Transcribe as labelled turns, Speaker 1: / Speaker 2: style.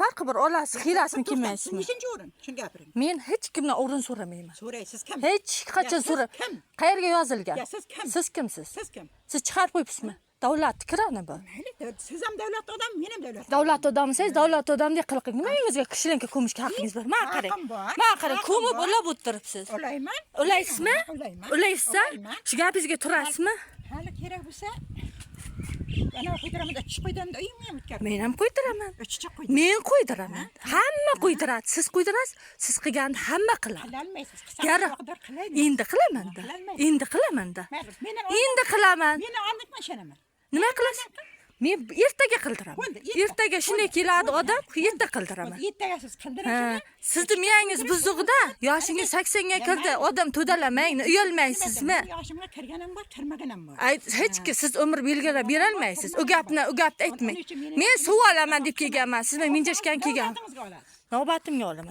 Speaker 1: Farqi bor, olasiz, xiyrasini kelmaysizmi?
Speaker 2: Nechinchi o'rin? Shuni gapiring.
Speaker 1: Men hech kimdan o'rin so'ramayman.
Speaker 2: So'raysiz kim?
Speaker 1: Hech qachon so'ra. Qayerga yozilgan?
Speaker 2: Siz kim?
Speaker 1: Siz kimsiz?
Speaker 2: Siz kim?
Speaker 1: Siz chiqarib qo'yibsizmi? Davlat kirani bu.
Speaker 2: Mayli, siz ham davlat odam, men ham davlat.
Speaker 1: Davlat odamsiz, davlat odamdek qiliqing. Nimangizga qishlanka ko'mishga haqqingiz bor? Men qarang. Men qarang, ko'mib ulab o'tiribsiz.
Speaker 2: Ulayman.
Speaker 1: Ulaysizmi?
Speaker 2: Ulayman.
Speaker 1: Ulaysizmi? Shu gapingizga turasizmi?
Speaker 2: Hali kerak bo'lsa, yana qo'ydiraman, chiqib qo'ydiramda uyimga ham o'tkazib.
Speaker 1: Men ham qo'ydiraman.
Speaker 2: Chiqib qo'ydim.
Speaker 1: Men qo'ydiraman. Hamma qo'ydiradi. Siz qo'ydirasiz, siz qilganni hamma qiladi.
Speaker 2: Qilolmaysiz.
Speaker 1: Yara. Endi qilaman-da. Endi qilaman-da. Endi qilaman.
Speaker 2: Meni andikman ishonaman.
Speaker 1: Nima qilasiz? Men ertaga qildiraman. Ertaga shunday keladi odam, erta qildiraman.
Speaker 2: Ertaga siz qildirasiz.
Speaker 1: Sizni miyangiz buzug'ida, yoshingiz 80 ga kirdi, odam to'dalamang, uyalmaysizmi?
Speaker 2: Yoshimga kirganim bor, kirmaganim bor.
Speaker 1: Hech kim siz umr belgilab bera olmaysiz. U gapni aytmang. Men suv olaman deb kelganman. Siz men minjashgan kelgan. Navbatimga olaman.